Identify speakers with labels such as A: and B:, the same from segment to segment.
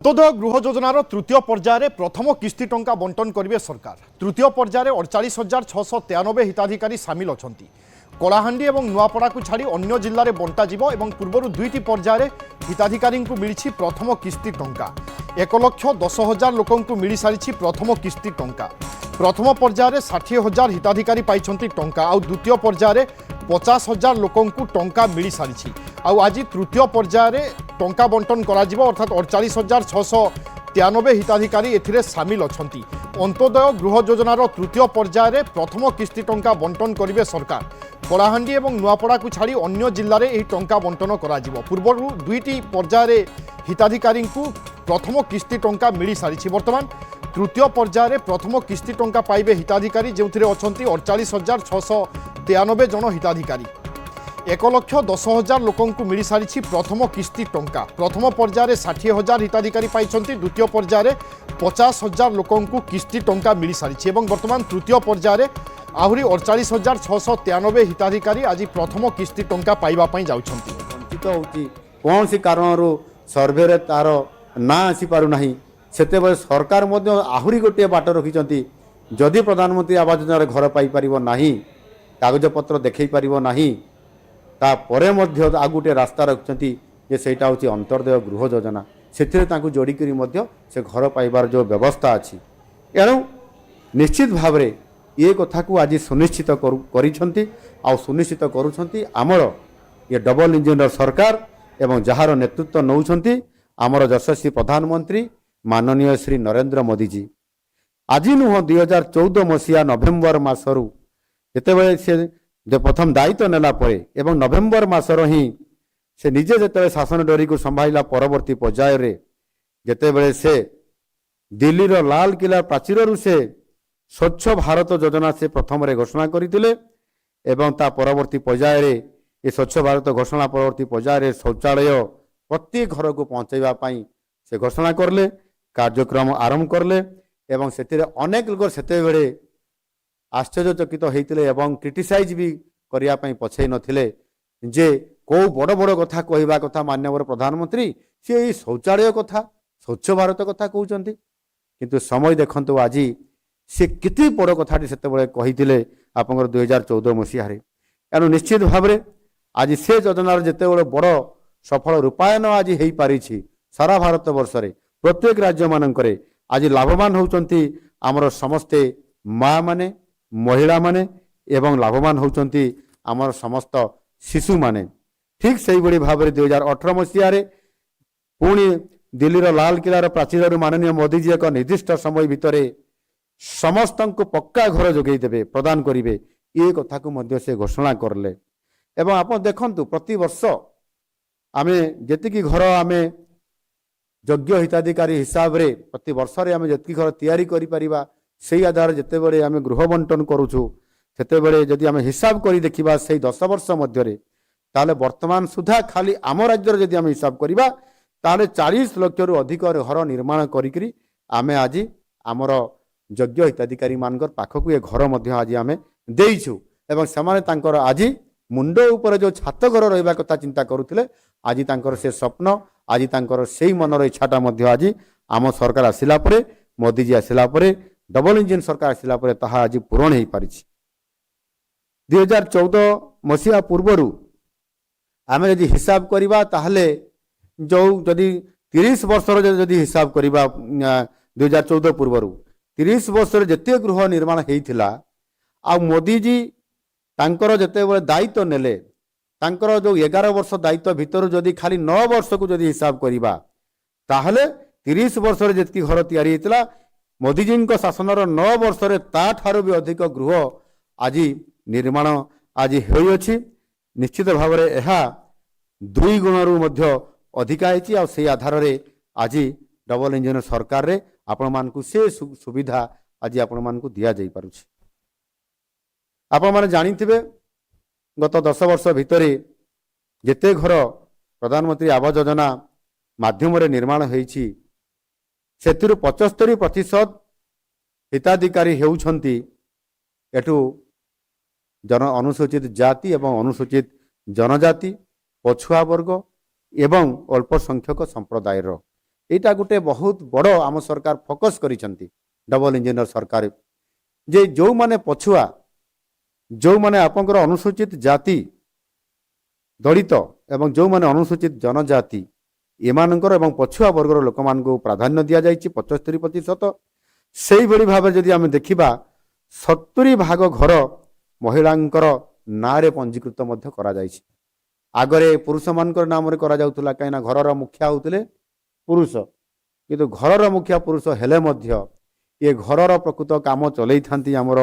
A: अंत्योदय गृह योजनार तृतीय पर्यायर प्रथम किस्ती टंका बंटन करेंगे सरकार। तृतीय पर्यायर 48,693 हिताधिकारी सामिल अच्छा। कलाहांडी और नुआपड़ा को छाड़ी अन्य जिले में बंटाଯିव और पूर्व दुईटी पर्यायर हिताधिकारी मिली प्रथम किस्ती टंका। 1,10,000 लोक मिल सारी प्रथम किस्ती टंका। प्रथम पर्यायर 60,000 हिताधिकारी पाई टंका आउ द्वितीय पर्यायर 50,000 लोक टंका मिल सारी। आज तृतीय पर्यायर टंका बंटन करा अर्थात 48,693 हिताधिकारी एथिरे सामिल अच्छा। अंत्योदय गृह योजनार तृतीय पर्यायर प्रथम किस्ती टंका बंटन करेंगे सरकार। कलाहांडी और नुआपड़ा को छाड़ी अन्य जिले में यह टंका बंटन करा पूर्व दुईटी पर्यायर हिताधिकारी प्रथम किस्ती टंका मिल सारी। बर्तमान तृतीय पर्यायर प्रथम किस्ती टंका पाइबे हिताधिकारी जो अच्छा 48,693 जन हिताधिकारी। 1,10,000 लोक मिल सारी प्रथम किस्ती टंका। प्रथम पर्यायर 60,000 हिताधिकारी पाई द्वितीय पर्यायर 50,000 लोक किस्ती टंका मिल सारी। बर्तमान तृतीय पर्यायर आहरी 48,693 हिताधिकारी आज प्रथम किस्ती टंका पाइबापी जाउछंती।
B: वंचित होती कौन सी कारण सर्वे तार ना आसी पारु नाही सेते सरकार मध्य आहरी गोटे बाट रखिछंती। जदि प्रधानमंत्री आवास योजनार घर पाई परिबो नाही कागजपत्र देखै परिबो नाही तापरे मध्य आ गोटे रास्ता रखिछंती जे सेटा होची अंत्योदय गृह योजना। सेथिरे तांकु जोड़ी करी मध्य से घर पाइबार जो व्यवस्था अछि। एणु निश्चित भावरे ये कथा को आज सुनिश्चित करिछंती आ सुनिश्चित करूछंती आमर ये डबल इंजिन सरकार एवं जहार नेतृत्व नौछंती आमर यशस्वी प्रधानमंत्री माननीय श्री नरेंद्र मोदी जी। आज नुह 2014 मसीहा नवेम्बर मासरू जितेबाला से जो प्रथम दायित्व नेला परे एवं नवेम्बर मासर ही से निजे जिते शासन डोरी को संभाला परवर्ती पर्यायर जितेबाला से दिल्लीर लाल किला प्राचीर से स्वच्छ भारत योजना से प्रथम घोषणा करते एवं ता परवर्ती पर्यायर ये स्वच्छ भारत घोषणा परवर्ती पर्यायर शौचालय प्रत्येक घर को पहुँचाइवाई से घोषणा करले कार्यक्रम आरंभ करले एवं से अनेक लोग सेतेबेले आश्चर्यचकित होते एवं क्रिटिसाइज भी करने पछे नथिले जे को बड़ बड़ कथा कहवा कथा माननीय प्रधानमंत्री सी शौचालय कथा स्वच्छ भारत कथा कहते किंतु समय देखंतु आज सी केते बड़ कथाटी सेतेबेले कहिथिले आपनकर 2014 मसीह एणु निश्चित भाव में आज से योजनार जितेबेले बड़ सफल रूपायन आज हो पारी सारा भारत वर्ष रे प्रत्येक राज्य मानकरे आज लाभवान होउचंती आमर समस्ते माँ माने महिला माने एवं लाभवान होउचंती आमर समस्त शिशु माने। ठीक सही बड़ी भाव में 2018 मसीह पुणी दिल्लीर लाल किलार प्राचीर माननीय मोदी जी एक निर्दिष्ट समय भितर समस्त को पक्का घर जोगई देवे प्रदान करेंगे ये कथा को मध्य से घोषणा करले। एवं आप देखंतु प्रति वर्ष आमे जेतिकी घर आमे योग्य हिताधिकारी हिसाब रे प्रति वर्ष रे आमे जेतिकी घर तैयारी करि परिबा सेही आधार जेतेबेले आमे गृह बंटन करूछु सेतेबेले जदि आमे हिसाब करी देखिबा सेही 10 वर्ष मध्य रे ताले वर्तमान सुधा खाली आम राज्य रे जदि आमे हिसाब करिबा ताले 40 लाख रु अधिक घर निर्माण करिकरी आमे आज आमर योग्य हिताधिकारी मानकर पाखकु ये घर मध्य आज आमे देइछु एवं समाने तांकर आज मुंड ऊपर जो छात घर रहा कथा चिंता करुले आज तांकर से स्वप्न आज तांकर से मनर इच्छाटा आज आम सरकार आसिला परे मोदी जी आसिला परे डबल इंजिन सरकार आसिला परे ताहा आज पूरण हो पारि। 2014 मसीहा पूर्वर आम यदि हिसाब करवा ताहले जो जदि 30 वर्षर जदि हिसाब करवा 2014 पूर्वर 30 वर्ष जिते गृह निर्माण होता आ मोदी जी तांकर जेतेबेले दायित्व नेले तांकर जो 11 वर्ष दायित्व भितर जदि खाली 9 वर्ष को जदि हिसाब करिबा ताहले 30 वर्ष रे जेतकी घर तैयारी हेतला मोदी जी को शासन 9 वर्ष रे ता ठारो भी अधिक गृह आज निर्माण आज होइछि। निश्चित भाव में यह 2 गुणरू मध्य अधिका हेछि आ से आधार रे आज डबल इंजिन सरकार रे आपण मानकु से सुविधा आज आपण मानकु दिया जाई पारुछि। आपण माने जानिथिबे गत 10 वर्ष भितर जेते घर प्रधानमंत्री आवास योजना माध्यम निर्माण होइछि सेतिरु 75% हिताधिकारी हेउछंती एठू जन अनुसूचित जाति एवं अनुसूचित जनजाति पछुआ वर्ग एवं अल्प संख्यक संप्रदायर এইটা গোटे बहुत बड़ आम सरकार फोकस करिसेंती डबल इंजिनियर सरकार जे जो माने पछुआ जो माने आपनकर अनुसूचित जाति दलित एवं जो माने अनुसूचित जनजाति एमानकर एवं पछुआ वर्गर लोक मानक प्राधान्य दिया जाइछि 75%। सेही भली भाबे जदि आमे देखिबा 70% घर महिलांकर नारे पंजीकृत मध्य करा जाइछि। आगरे पुरुष मानकर नाम रे करा जाउतला काइना घरर मुखिया होतले पुरुष किंतु घरर मुखिया पुरुष हेले मध्य ये घरर प्रकृत काम चलै थांती हमर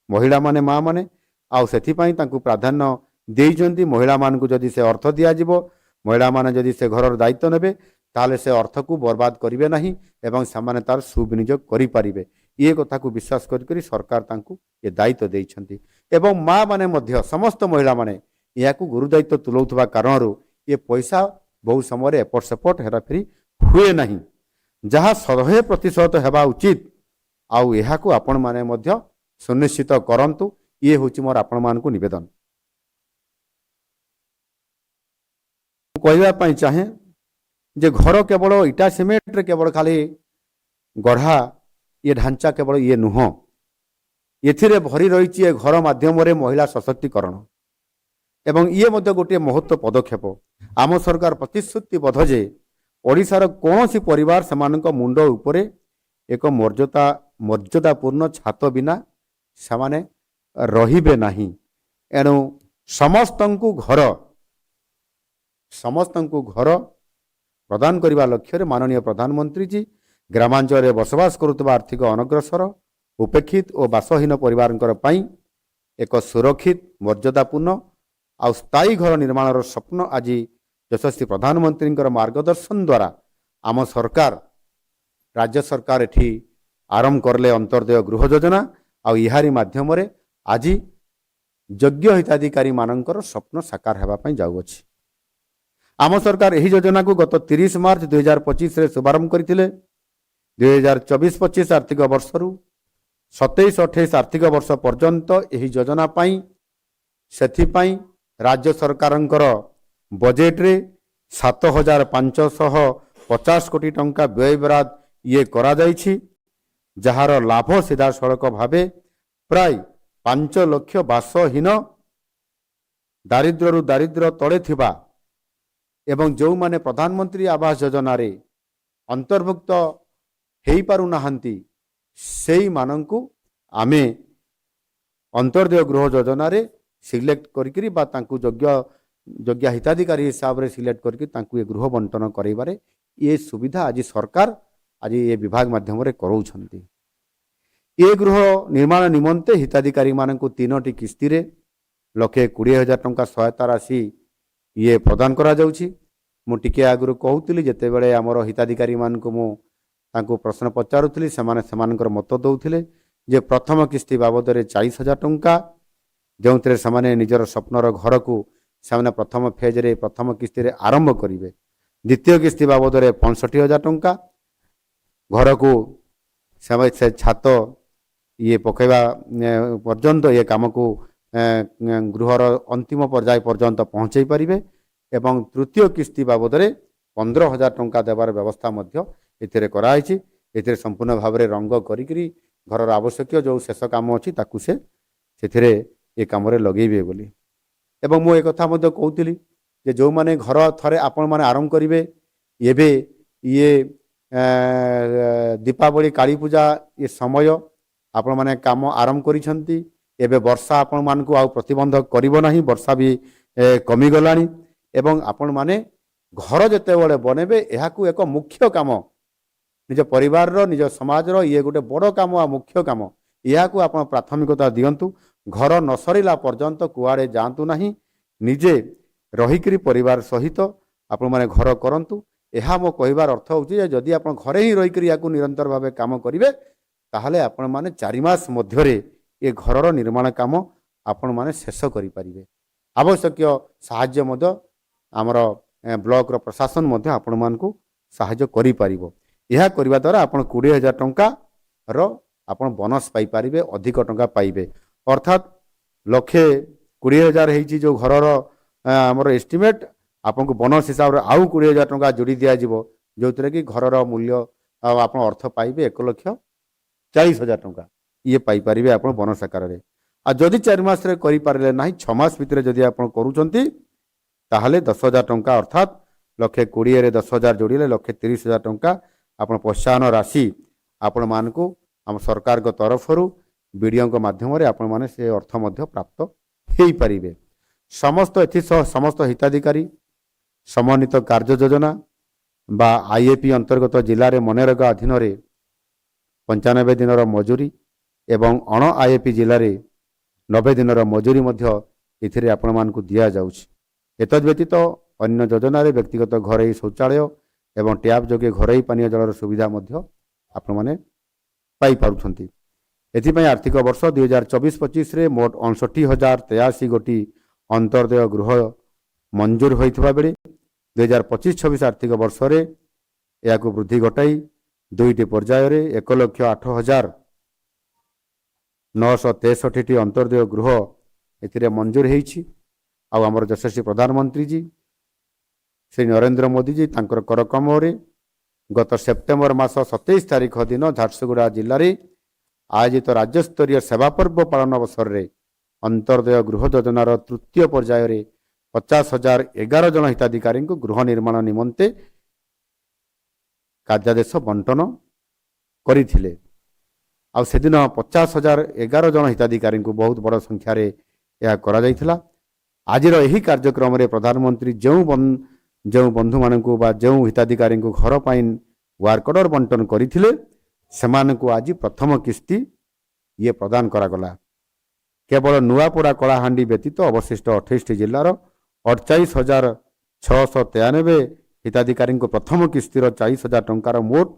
B: महिला माने माँ माने आउ सेथिपाई तांकु प्राधान्य देइचंती। महिला मानकु जदि से अर्थ दिया जिवो महिला माने जदि से घरर दायित्व नेबे ताले से अर्थ को बर्बाद करिवे नाही एवं सामान्य तार सुविनियोग करि पारिबे ये कथा को विश्वास करी सरकार तांकु ये दायित्व देइछंती। एवं माँ माने मध्य समस्त महिला माने याकु गुरु दायित्व तुलौथबा कारणरू ये पैसा बहु समय एपट सेपट हेराफेरी हुए नहीं जहाँ 100% हेबा उचित आउ एहाकु आपण माने मध्य सुनिश्चित करंतु ये होची मोर आपण मानकु निवेदन। कहवा पाई चाहे जे घर केवल इटा सीमेंट रे केवल खाली गढ़ा ये ढांचा केवल ये नुह एथिरे भरी रही ए घर माध्यम रे महिला सशक्तिकरण एवं ये मध्य गोटे महत्व पदक्षेप आम सरकार प्रतिश्रुतिबद्ध जे ओडिशार कौनसी परिवार सेमानक मुंड उपरे एक मर्यादापूर्ण छात बिना सेमाने रहिबे नाही एणु समस्तंकु घर प्रदान करने लक्ष्य माननीय प्रधानमंत्री जी ग्रामांचल में बसवास करुवा आर्थिक अनग्रसर उपेक्षित और बासहीन परिवार एक सुरक्षित मर्यादापूर्ण आ स्थायी घर निर्माण स्वप्न आज यशस्वी प्रधानमंत्री मार्गदर्शन द्वारा आम सरकार राज्य सरकार एठी आरंभ करले अंतर्दय गृह योजना आउ इहारी माध्यम आज योग्य हिताधिकारी मानकर स्वप्न साकार होगा जाऊँगी। आम सरकार यही योजना को गत 30 मार्च 2025 रे शुभारंभ करथिले। 2024-25 आर्थिक वर्षरु 27-28 आर्थिक वर्ष पर्यंत यही योजना पाई सेथिपाई राज्य सरकारंकर बजेट रे 7,550 कोटी टंका व्यय बराद ये करा जाइछि जहार लाभ सीधा सड़क भावे प्राय 5 लाख बासहीन दारिद्र्यरु दारिद्र्य तले थिबा एवं जो माने प्रधानमंत्री आवास योजना रे अंतर्भुक्त हेई पारु नाहंती सेई मानंकु आमे अंतर्दय गृह योजना रे सिलेक्ट करिकरी बा तांकु योग्य हिताधिकारी हिसाब रे सिलेक्ट करके तांकु ये गृह बंटन करैबारे ये सुविधा आज सरकार आज ये विभाग माध्यम रे करौछंती। ये गृह निर्माण निमंते हिताधिकारी मानंकु 3टी किस्ती रे 1,20,000 टंका सहायता राशि ये प्रदान करा जाउछि। मु टिके आगुरु कहउतली जेते बेले हमर हिताधिकारी मानकु मु तांकु प्रश्न पचारुतली सेमानकर मत दउथिले जे प्रथम किस्ती बाबद रे 40,000 टंका जोंतरे समाने निजर स्वप्नर घर को से प्रथम फेज रे प्रथम किस्ती रे आरंभ करिवे। द्वितीय किस्ती बाबद रे 65,000 टंका घर को से छात ये पकेवा पर्यंत ये काम को गृहर अंतिम पर्याय पर्यंत पहुँचाई पारिबे एवं तृतीय किस्ती बाबद रे 15,000 टंका देवार व्यवस्था मध्य एथिरे कराइछि। एथिरे संपूर्ण भाव रे रंग करिकरी घरर आवश्यक जो शेष काम अछि ताकु सेथिरे ये काम रे लगेइबे बोली एवं मु एक कथा मध्य कहउतली जे जो माने घर थरे आपण माने आरंभ करिवे एबे ये दीपावली काली पूजा ये समय आपण माने काम आरंभ करिसंती एबे वर्षा आपण मानकु आउ प्रतिबंधक करिवो नाही वर्षा भी कमी गलानी एवं आपण माने घर जते बेले बनेबे एहाकु एक मुख्य काम निज परिवार रो निज समाज रो ये गोटे बड़ काम आ मुख्य काम एहाकु आपण प्राथमिकता दियंतु। घर न सरिला पर्यंत कुआड़े जातु नहीं निजे रहीकरी परिवार सहित आपण माने घर करंतु। यह मो कहबार अर्थ होची जदि आपण घरे ही रहीकरी याकु निरंतर भावे काम करिवे ताहले आपण माने 4 मास मध्यरे ये घरर निर्माण काम आपण माने शेष करि परिवे। आवश्यक साहाय्य मध्य आमर ब्लॉक रो प्रशासन मध्य आपण मानकु साहाय्य करि परिबो। यह करबा द्वारा आपण 20,000 टंका रो आपण बोनस पाई परिवे अधिक टंका पाइबे अर्थात 1,20,000 हेची जो घरर आमर एस्टिमेट आपको बोनस हिसाब रे आउ 20,000 टंका जोड़ी दिया जिवो ଯେଉଁଥିରେ କି ଘରର ମୂଲ୍ୟ ଆଉ ଆପଣ ଅର୍ଥ ପାଇବେ 1,40,000 ଟଙ୍କା ଇଏ ପାଇପାରିବେ ଆପଣ ବୋନସ୍ ଆକାରରେ। ଆଉ ଯଦି 4 ମାସରେ କରିପାରିଲେ ନାହିଁ 6 ମାସ ଭିତରେ ଯଦି ଆପଣ କରୁଛନ୍ତି ତାହେଲେ 10,000 ଟଙ୍କା ଅର୍ଥାତ୍ 1,20,000ରେ 10,000 ଯୋଡ଼ିଲେ 1,30,000 ଟଙ୍କା ଆପଣ ପ୍ରୋତ୍ସାହନ ରାଶି ଆପଣମାନଙ୍କୁ ଆମ ସରକାରଙ୍କ ତରଫରୁ ବିଡ଼ିଓଙ୍କ ମାଧ୍ୟମରେ ଆପଣମାନେ ସେ ଅର୍ଥ ମଧ୍ୟ ପ୍ରାପ୍ତ ହେଇପାରିବେ। ସମସ୍ତ ଏଥିସହ ସମସ୍ତ ହିତାଧିକାରୀ ସମନ୍ୱିତ କାର୍ଯ୍ୟ ଯୋଜନା ବା IAP ଅନ୍ତର୍ଗତ ଜିଲ୍ଲାରେ ମନରେଗା ଅଧୀନରେ 95 ଦିନର ମଜୁରୀ ଏବଂ ଅଣ IAP ଜିଲ୍ଲାରେ 90 ଦିନର ମଜୁରୀ ମଧ୍ୟ ଏଥିରେ ଆପଣମାନଙ୍କୁ ଦିଆଯାଉଛି। ଏତଦ୍ବ୍ୟତୀତ ଅନ୍ୟ ଯୋଜନାରେ ବ୍ୟକ୍ତିଗତ ଘରୋଇ ଶୌଚାଳୟ ଏବଂ ଟ୍ୟାପ୍ ଯୋଗେ ଘରୋଇ ପାନୀୟ ଜଳର ସୁବିଧା ମଧ୍ୟ ଆପଣମାନେ ପାଇପାରୁଛନ୍ତି। ଏଥିପାଇଁ ଆର୍ଥିକ ବର୍ଷ 2024-25ରେ ମୋଟ 59,083 ଗୋଟି ଅନ୍ତର୍ଦେୟ ଗୃହ ମଞ୍ଜୁର ହୋଇଥିବା ବେଳେ 2025-26 ଆର୍ଥିକ ବର୍ଷରେ ଏହାକୁ ବୃଦ୍ଧି ଘଟାଇ 2ଟି ପର୍ଯ୍ୟାୟରେ 1,08,963ଟି ଅନ୍ତର୍ଦେୟ ଗୃହ ଏଥିରେ ମଞ୍ଜୁର ହେଇଛି। ଆଉ ଆମର ଯଶସ୍ୱୀ ପ୍ରଧାନମନ୍ତ୍ରୀଜୀ ଶ୍ରୀ ନରେନ୍ଦ୍ର ମୋଦିଜୀ ତାଙ୍କର କରକମରେ ଗତ ସେପ୍ଟେମ୍ବର ମାସ 27 ତାରିଖ ଦିନ ଝାରସୁଗୁଡ଼ା ଜିଲ୍ଲାରେ ଆୟୋଜିତ ରାଜ୍ୟସ୍ତରୀୟ ସେବା ପର୍ବ ପାଳନ ଅବସରରେ ଅନ୍ତର୍ଦେୟ ଗୃହ ଯୋଜନାର ତୃତୀୟ ପର୍ଯ୍ୟାୟରେ 50,011 ଜଣ ହିତାଧିକାରୀଙ୍କୁ ଗୃହ ନିର୍ମାଣ ନିମନ୍ତେ କାର୍ଯ୍ୟାଦେଶ ବଣ୍ଟନ କରିଥିଲେ। ଆଉ ସେଦିନ 50,011 ଜଣ ହିତାଧିକାରୀଙ୍କୁ ବହୁତ ବଡ଼ ସଂଖ୍ୟାରେ ଏହା କରାଯାଇଥିଲା। ଆଜିର ଏହି କାର୍ଯ୍ୟକ୍ରମରେ ପ୍ରଧାନମନ୍ତ୍ରୀ ଯେଉଁ ବନ୍ଧୁମାନଙ୍କୁ ବା ଯେଉଁ ହିତାଧିକାରୀଙ୍କୁ ଘର ପାଇଁ ୱାର୍କ ଅର୍ଡର ବଣ୍ଟନ କରିଥିଲେ ସେମାନଙ୍କୁ ଆଜି ପ୍ରଥମ କିସ୍ତି ଇଏ ପ୍ରଦାନ କରାଗଲା। କେବଳ ନୂଆପଡ଼ା କଳାହାଣ୍ଡି ବ୍ୟତୀତ ଅବଶିଷ୍ଟ 28ଟି ଜିଲ୍ଲାର 48,693 ହିତାଧିକାରୀଙ୍କୁ ପ୍ରଥମ କିସ୍ତିର 40,000 ଟଙ୍କାର ମୋଟ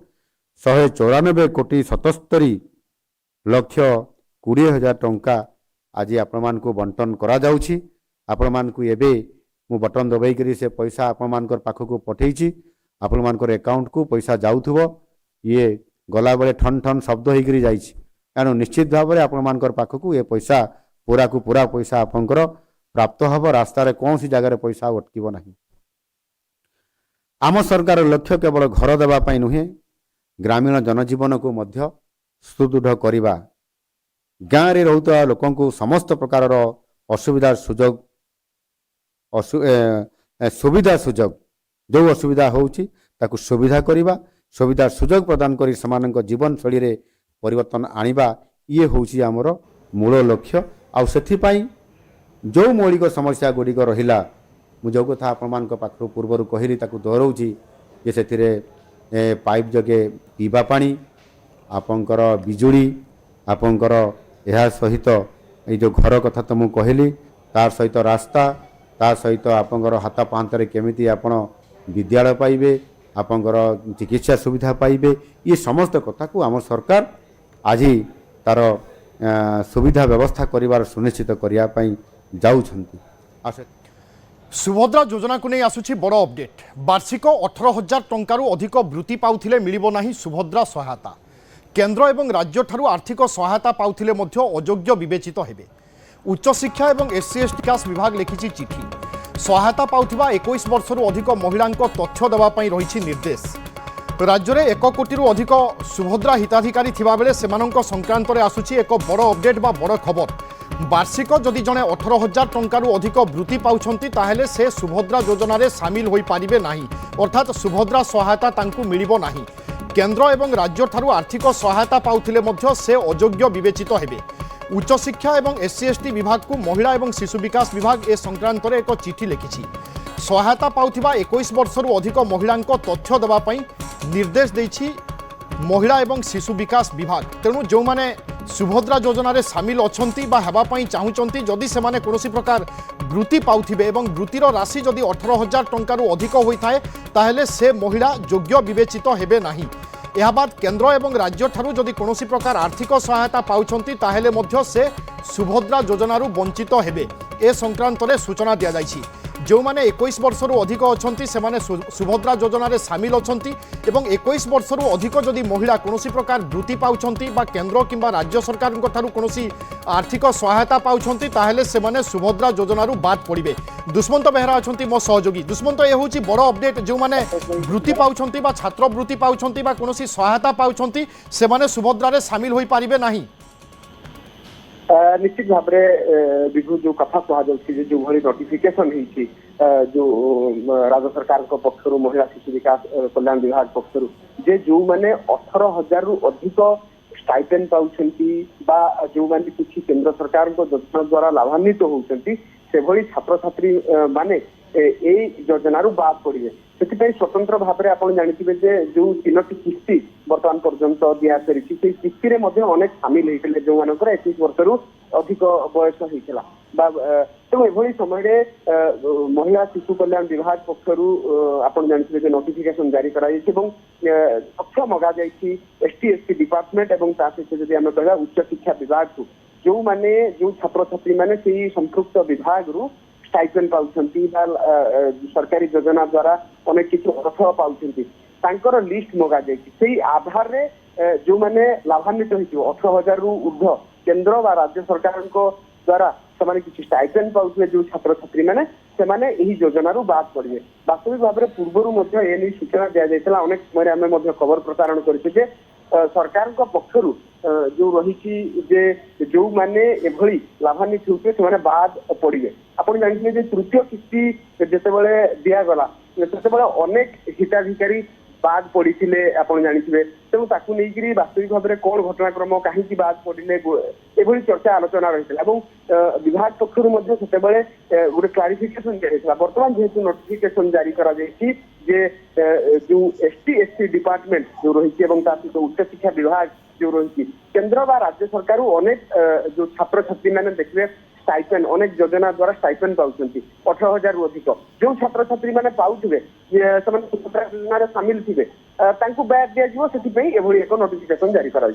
B: 194,77,20,000 ଟଙ୍କା ଆଜି ଆପଣମାନଙ୍କୁ ବଣ୍ଟନ କରାଯାଉଛି। ଆପଣମାନଙ୍କୁ ଏବେ ମୁଁ ବଟନ ଦବାଇକରି ସେ ପଇସା ଆପଣମାନଙ୍କର ପାଖକୁ ପଠେଇଛି। ଆପଣମାନଙ୍କର ଆକାଉଣ୍ଟକୁ ପଇସା ଯାଉଥିବ, ଇଏ ଗଲାବେଳେ ଠନ୍ ଠନ୍ ଶବ୍ଦ ହେଇକରି ଯାଇଛି। ତେଣୁ ନିଶ୍ଚିତ ଭାବରେ ଆପଣମାନଙ୍କର ପାଖକୁ ଏ ପଇସା ପୁରାକୁ ପୁରା ପଇସା ଆପଣଙ୍କର ପ୍ରାପ୍ତ ହେବ। ରାସ୍ତାରେ କୌଣସି ଜାଗାରେ ପଇସା ଅଟକିବ ନାହିଁ। ଆମ ସରକାର ଲକ୍ଷ୍ୟ କେବଳ ଘର ଦେବା ପାଇଁ ନୁହେଁ, ଗ୍ରାମୀଣ ଜନଜୀବନକୁ ମଧ୍ୟ ସୁଦୃଢ଼ କରିବା। ଗାଁରେ ରହୁଥିବା ଲୋକଙ୍କୁ ସମସ୍ତ ପ୍ରକାରର ସୁବିଧା ସୁଯୋଗ ଯେଉଁ ଅସୁବିଧା ହେଉଛି ତାକୁ ସୁବିଧା କରିବା, ସୁବିଧା ସୁଯୋଗ ପ୍ରଦାନ କରି ସେମାନଙ୍କ ଜୀବନଶୈଳୀରେ ପରିବର୍ତ୍ତନ ଆଣିବା, ଇଏ ହେଉଛି ଆମର ମୂଳ ଲକ୍ଷ୍ୟ। ଆଉ ସେଥିପାଇଁ ଯେଉଁ ମୌଳିକ ସମସ୍ୟା ଗୁଡ଼ିକ ରହିଲା, ମୁଁ ଯେଉଁ କଥା ଆପଣମାନଙ୍କ ପାଖରୁ ପୂର୍ବରୁ କହିଲି ତାକୁ ଦୋହରଉଛି ଯେ ସେଥିରେ ପାଇପ୍ ଯୋଗେ ପିଇବା ପାଣି, ଆପଣଙ୍କର ବିଜୁଳି, ଆପଣଙ୍କର ଏହା ସହିତ ଏଇ ଯେଉଁ ଘର କଥା ତ ମୁଁ କହିଲି, ତା ସହିତ ରାସ୍ତା, ତା ସହିତ ଆପଣଙ୍କର ହାତ ପାହାନ୍ତରେ କେମିତି ଆପଣ ବିଦ୍ୟାଳୟ ପାଇବେ, ଆପଣଙ୍କର ଚିକିତ୍ସା ସୁବିଧା ପାଇବେ, ଇଏ ସମସ୍ତ କଥାକୁ ଆମ ସରକାର ଆଜି ତାର ସୁବିଧା ବ୍ୟବସ୍ଥା କରିବାର ସୁନିଶ୍ଚିତ କରିବା ପାଇଁ ଯାଉଛନ୍ତି।
A: ସୁଭଦ୍ରା ଯୋଜନାକୁ ନେଇ ଆସୁଛି ବଡ଼ ଅପଡେଟ୍। ବାର୍ଷିକ 18,000 ଟଙ୍କାରୁ ଅଧିକ ବୃତ୍ତି ପାଉଥିଲେ ମିଳିବ ନାହିଁ ସୁଭଦ୍ରା ସହାୟତା। କେନ୍ଦ୍ର ଏବଂ ରାଜ୍ୟଠାରୁ ଆର୍ଥିକ ସହାୟତା ପାଉଥିଲେ ମଧ୍ୟ ଅଯୋଗ୍ୟ ବିବେଚିତ ହେବେ। ଉଚ୍ଚଶିକ୍ଷା ଏବଂ SC/ST ବିକାଶ ବିଭାଗ ଲେଖିଛି ଚିଠି। ସହାୟତା ପାଉଥିବା 21 ବର୍ଷରୁ ଅଧିକ ମହିଳାଙ୍କ ତଥ୍ୟ ଦେବା ପାଇଁ ରହିଛି ନିର୍ଦ୍ଦେଶ। ରାଜ୍ୟରେ 1 କୋଟିରୁ ଅଧିକ ସୁଭଦ୍ରା ହିତାଧିକାରୀ ଥିବାବେଳେ ସେମାନଙ୍କ ସଂକ୍ରାନ୍ତରେ ଆସୁଛି ଏକ ବଡ଼ ଅପଡେଟ୍ ବା ବଡ଼ ଖବର। ବାର୍ଷିକ ଯଦି ଜଣେ 18,000 ଟଙ୍କାରୁ ଅଧିକ ବୃତ୍ତି ପାଉଛନ୍ତି ତାହେଲେ ସେ ସୁଭଦ୍ରା ଯୋଜନାରେ ସାମିଲ ହୋଇପାରିବେ ନାହିଁ, ଅର୍ଥାତ୍ ସୁଭଦ୍ରା ସହାୟତା ତାଙ୍କୁ ମିଳିବ ନାହିଁ। କେନ୍ଦ୍ର ଏବଂ ରାଜ୍ୟଠାରୁ ଆର୍ଥିକ ସହାୟତା ପାଉଥିଲେ ମଧ୍ୟ ସେ ଅଯୋଗ୍ୟ ବିବେଚିତ ହେବେ। ଉଚ୍ଚଶିକ୍ଷା ଏବଂ SC/ST ବିଭାଗକୁ ମହିଳା ଏବଂ ଶିଶୁ ବିକାଶ ବିଭାଗ ଏ ସଂକ୍ରାନ୍ତରେ ଏକ ଚିଠି ଲେଖିଛି। ସହାୟତା ପାଉଥିବା 21 ବର୍ଷରୁ ଅଧିକ ମହିଳାଙ୍କ ତଥ୍ୟ ଦେବା ପାଇଁ ନିର୍ଦ୍ଦେଶ ଦେଇଛି ମହିଳା ଏବଂ ଶିଶୁ ବିକାଶ ବିଭାଗ। ତେଣୁ ଯେଉଁମାନେ ସୁଭଦ୍ରା ଯୋଜନାରେ ସାମିଲ ଅଛନ୍ତି ବା ହେବା ପାଇଁ ଚାହୁଁଛନ୍ତି, ଯଦି ସେମାନେ କୌଣସି ପ୍ରକାର ବୃତ୍ତି ପାଉଥିବେ ଏବଂ ବୃତ୍ତିର ରାଶି ଯଦି 18,000 ଟଙ୍କାରୁ ଅଧିକ ହୋଇଥାଏ ତାହେଲେ ସେ ମହିଳା ଯୋଗ୍ୟ ବିବେଚିତ ହେବେ ନାହିଁ। ଏହା ବାଦ କେନ୍ଦ୍ର ଏବଂ ରାଜ୍ୟଠାରୁ ଯଦି କୌଣସି ପ୍ରକାର ଆର୍ଥିକ ସହାୟତା ପାଉଛନ୍ତି ତାହେଲେ ମଧ୍ୟ ସେ ସୁଭଦ୍ରା ଯୋଜନାରୁ ବଞ୍ଚିତ ହେବେ। ଏ ସଂକ୍ରାନ୍ତରେ ସୂଚନା ଦିଆଯାଇଛି। जो मैंने 21 वर्षर अधिक अच्छा से सुभद्रा योजन सामिल अच्छा और 21 वर्षर अधिक जदि महिला कौन प्रकार वृत्ति पाँच केन्द्र कि राज्य सरकार कौन आर्थिक सहायता पाँच ताहले से सुभद्रा योजन बाद पड़े। दुष्मंत बेहरा अच्छा मो सहयोगी। दुष्मंत ये हूँ बड़ अपडेट जो मैंने वृत्ति पाँच छात्र वृत्ति पाँच कौन सहायता पाँच से सुभद्रा सामिल हो पारे ना।
C: निश्चित भाव में विभु जो कथा कहुच्छी जो भाई नोटिफिकेशन जो राज्य सरकार पक्षर महिला शिशु विकास कल्याण विभाग पक्षर जे जो मैंने 18,000 रु अधिक स्टाइपेंड पाँच जो मैंने किसी केंद्र सरकार योजना द्वारा लाभान्वित होती से भली छात्र छात्री माने योजना बाद पड़े से स्वतंत्र भाव में आप जानते जो 3टी किस्ती बर्तमान पर्यंत दिया सारी किस्ती अनेक सामिल होते जो मान 21 वर्ष अधिक बयस होता तेणु एभली समय महिला शिशु कल्याण विभाग पक्षर आप जानते नोटिफिकेशन जारी तथ्य मगा एसटी एससी डिपार्टमेंट और सहित जब आम कह उच्च शिक्षा विभाग को जो माने जो छात्र छात्री माने संपृक्त विभाग रु स्टाइपेंड पाँच सरकारी योजना द्वारा अनेक किसी अर्थ पाँच लिस्ट मगा से आधार रे जो मैंने लाभान्वित हो 18,000 रु ऊर्ध्व केंद्र व राज्य सरकार द्वारा से किसी स्टाइपेंड पाउले जो छात्र छात्री मैंने से योजना बाद पड़े। वास्तविक भाव में पूर्वर ये सूचना दि जाता अनेक समय आम खबर प्रसारण करें सरकार पक्षर जो रही जो मैंने एभली लाभान्वित होते से बाद पड़े। आप जानते तृतीय किस्ती जिते दिगला से अनेक हिताधिकारी बाद पड़ी आप जानते तेणु ताकू नहीं वास्तविक भाव में कौन घटनाक्रम कहीं बाद पड़े ये चर्चा आलोचना रही है विभाग पक्षर गोटे क्लारिफिकेशन दिया बर्तमान जेहेतु नोटिफिकेशन जारी करा जो एसटी एससी डिपार्टमेंट जो रही सहित उच्च शिक्षा विभाग जो रही केंद्र व राज्य सरकार अनेक जो छात्र छात्री मैंने देखिए स्टाइपेंड अनेक योजना द्वारा स्टाइपेंड पाँच 18,000 रु अधिक जो छात्र छात्री मैंने पाउथे सुभद्रा योजन सामिल थे बैक दिज्व से एक नोटिफिकेशन जारी करा।